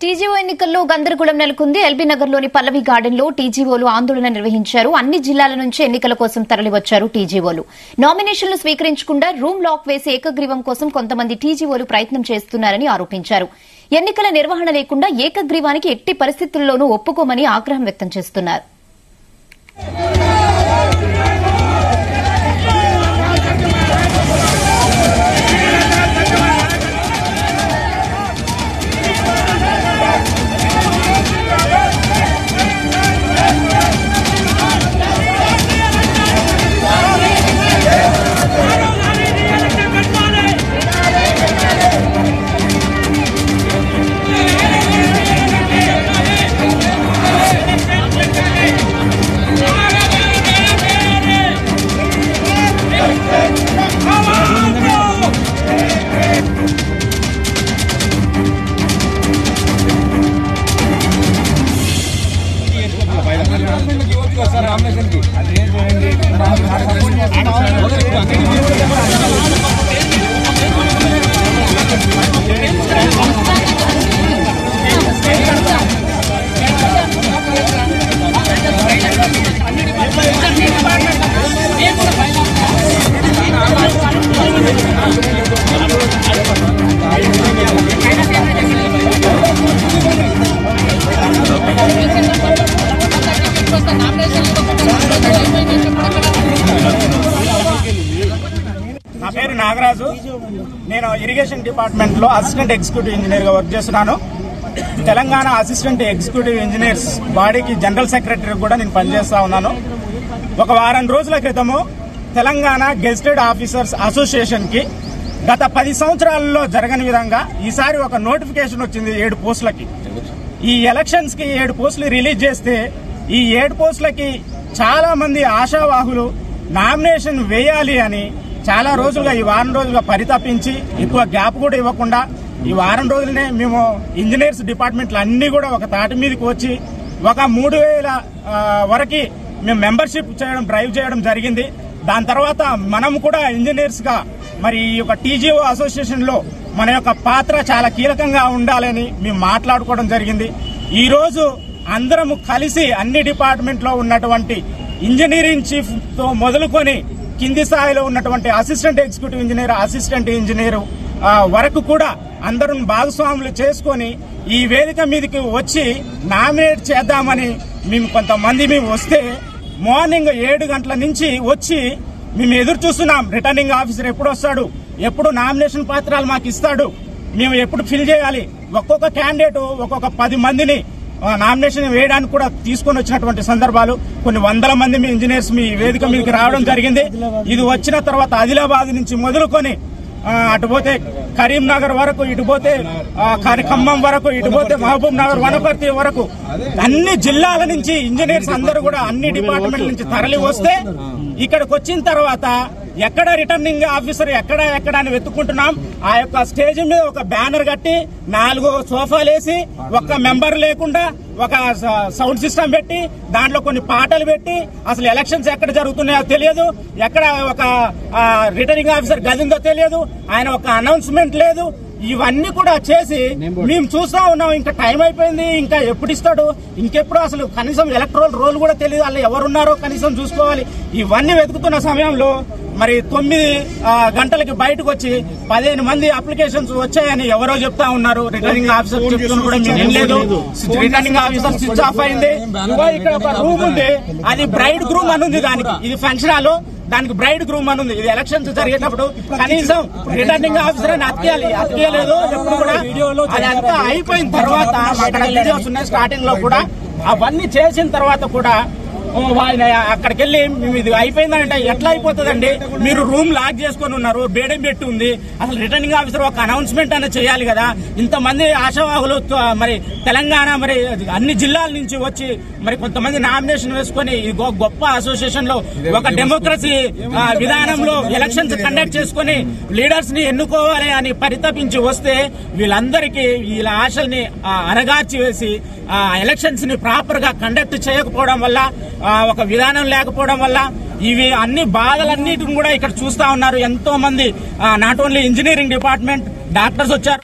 TGO ఎన్నికల్లో గందరగోళం నెలకొంది. ఎల్బీ నగర్లోని పల్లవి గార్డెన్లో టీజీఓలు ఆందోళన నిర్వహించారు. అన్ని జిల్లాల నుంచి ఎన్నికల కోసం తరలివచ్చారు టీజీఓలు. నామినేషన్లు స్వీకరించకుండా రూమ్ లాక్ వేసి ఏకగ్రీవం కోసం కొంతమంది టీజీఓలు ప్రయత్నం చేస్తున్నారని ఆరోపించారు. ఎన్నికల నిర్వహణ లేకుండా ఏకగ్రీవానికి ఎట్టి పరిస్థితుల్లోనూ ఒప్పుకోమని ఆగ్రహం వ్యక్తం చేస్తున్నారు. నా పేరు నాగరాజు. నేను ఇరిగేషన్ డిపార్ట్మెంట్ లో అసిస్టెంట్ ఎగ్జిక్యూటివ్ ఇంజనీర్ గా వర్క్ చేస్తున్నాను. తెలంగాణ అసిస్టెంట్ ఎగ్జిక్యూటివ్ ఇంజనీర్స్ బాడీకి జనరల్ సెక్రటరీ కూడా నేను పనిచేస్తా ఉన్నాను. ఒక వారం రోజుల క్రితము తెలంగాణ గెజిటెడ్ ఆఫీసర్స్ అసోసియేషన్ కి గత 10 సంవత్సరాలలో జరగని విధంగా ఈసారి ఒక నోటిఫికేషన్ వచ్చింది 7 పోస్టులకి. ఈ ఎలక్షన్స్ కి 7 పోస్టులు రిలీజ్ చేస్తే ఈ 7 పోస్టులకి చాలా మంది ఆశావాహులు నామినేషన్ వేయాలి అని చాలా రోజులుగా ఈ వారం రోజులుగా పరితపించి ఎక్కువ గ్యాప్ కూడా ఇవ్వకుండా ఈ వారం రోజులనే మేము ఇంజనీర్స్ డిపార్ట్మెంట్లు అన్ని కూడా ఒక తాటి మీదకి వచ్చి ఒక 3000 వరకు మేము మెంబర్షిప్ చేయడం డ్రైవ్ చేయడం జరిగింది. దాని తర్వాత మనం కూడా ఇంజనీర్స్ గా మరి ఈ యొక్క టీజీఓ అసోసియేషన్ లో మన యొక్క పాత్ర చాలా కీలకంగా ఉండాలని మేము మాట్లాడుకోవడం జరిగింది. ఈ రోజు అందరం కలిసి అన్ని డిపార్ట్మెంట్ లో ఉన్నటువంటి ఇంజనీరింగ్ చీఫ్ తో మొదలుకొని కింది స్థాయిలో ఉన్నటువంటి assistant executive engineer, assistant engineer వరకు కూడా అందరూ భాగస్వాములు చేసుకుని ఈ వేదిక మీదకి వచ్చి నామినేట్ చేద్దామని మేము కొంతమంది వస్తే మార్నింగ్ 7 గంటల నుంచి వచ్చి మేము ఎదురు చూస్తున్నాం. రిటర్నింగ్ ఆఫీసర్ ఎప్పుడు వస్తాడు, ఎప్పుడు నామినేషన్ పత్రాలు మాకు ఇస్తాడు, మేము ఎప్పుడు ఫిల్ చేయాలి. ఒక్కొక్క క్యాండిడేట్ ఒక్కొక్క 10 మందిని నామినేషన్ వేయడానికి కూడా తీసుకొని వచ్చినటువంటి సందర్భాలు కొన్ని వందల మంది మీ ఇంజనీర్స్ మీ వేదిక మీదకి రావడం జరిగింది. ఇది వచ్చిన తర్వాత ఆదిలాబాద్ నుంచి మొదలుకొని అటుపోతే కరీంనగర్ వరకు, ఇటుపోతే ఖమ్మం వరకు, ఇటుపోతే మహబూబ్ నగర్, వనపర్తి వరకు అన్ని జిల్లాల నుంచి ఇంజనీర్స్ అందరూ కూడా అన్ని డిపార్ట్మెంట్ల నుంచి తరలి వస్తే ఇక్కడికి వచ్చిన తర్వాత ఎక్కడ రిటర్నింగ్ ఆఫీసర్ ఎక్కడ అని వెతుక్కుంటున్నాం. ఆ యొక్క స్టేజ్ మీద ఒక బ్యానర్ కట్టి 4 సోఫాలు వేసి ఒక్క మెంబర్ లేకుండా ఒక సౌండ్ సిస్టమ్ పెట్టి దాంట్లో కొన్ని పాటలు పెట్టి అసలు ఎలక్షన్స్ ఎక్కడ జరుగుతున్నాయో తెలియదు, ఎక్కడ ఒక రిటర్నింగ్ ఆఫీసర్ గది ఉందో తెలియదు, ఆయన ఒక అనౌన్స్మెంట్ లేదు. ఇవన్నీ కూడా చేసి మేము చూస్తా ఉన్నాం. ఇంకా టైం అయిపోయింది, ఇంకా ఎప్పుడు ఇస్తాడు, ఇంకెప్పుడు అసలు కనీసం ఎలక్ట్రల్ రోల్ కూడా తెలియదు, వాళ్ళు ఎవరున్నారో కనీసం చూసుకోవాలి. ఇవన్నీ వెతుకుతున్న సమయంలో మరి 9 గంటలకి బయటకు వచ్చి 15 మంది అప్లికేషన్స్ వచ్చాయని ఎవరో చెప్తా ఉన్నారు. రిటర్నింగ్ ఆఫీసర్ చెప్తున్నా కూడా మేము వినలేదు. రిటర్నింగ్ ఆఫీసర్ స్విచ్ ఆఫ్ అయింది. ఇక్కడ ఒక రూమ్ ఉంది, అది బ్రైడ్ గ్రూమ్ అని ఉంది, దానికి ఇది ఫంక్షన్ హాల్, దానికి బ్రైడ్ గ్రూమ్ అని ఉంది. ఇది ఎలక్షన్స్ జరిగేటప్పుడు కనీసం రిటర్నింగ్ ఆఫీసర్ అని అతికేయలేదు. ఎప్పుడు కూడా అది అంతా అయిపోయిన తర్వాత అక్కడ వీడియోస్ ఉన్నాయి స్టార్టింగ్ లో కూడా. అవన్నీ చేసిన తర్వాత కూడా అక్కడికి వెళ్ళి మేము ఇది అయిపోయిందంటే ఎట్లా అయిపోతుందండి, మీరు రూమ్ లాక్ చేసుకుని ఉన్నారు, బేడం పెట్టి ఉంది, అసలు రిటర్నింగ్ ఆఫీసర్ ఒక అనౌన్స్మెంట్ అనేది చేయాలి కదా. ఇంతమంది ఆశావాహులు మరి తెలంగాణ మరి అన్ని జిల్లాల నుంచి వచ్చి మరి కొంతమంది నామినేషన్ వేసుకుని గొప్ప అసోసియేషన్ లో ఒక డెమోక్రసీ విధానంలో ఎలక్షన్స్ కండక్ట్ చేసుకుని లీడర్స్ ని ఎన్నుకోవాలి అని పరితపించి వస్తే వీళ్ళందరికీ వీళ్ళ ఆశల్ని అణగార్చి వేసి ఎలక్షన్స్ ని ప్రాపర్ గా కండక్ట్ చేయకపోవడం వల్ల, ఒక విధానం లేకపోవడం వల్ల ఇవి అన్ని బాధలన్నిటిని కూడా ఇక్కడ చూస్తా ఉన్నారు. ఎంతో మంది not only engineering department doctors వచ్చారు.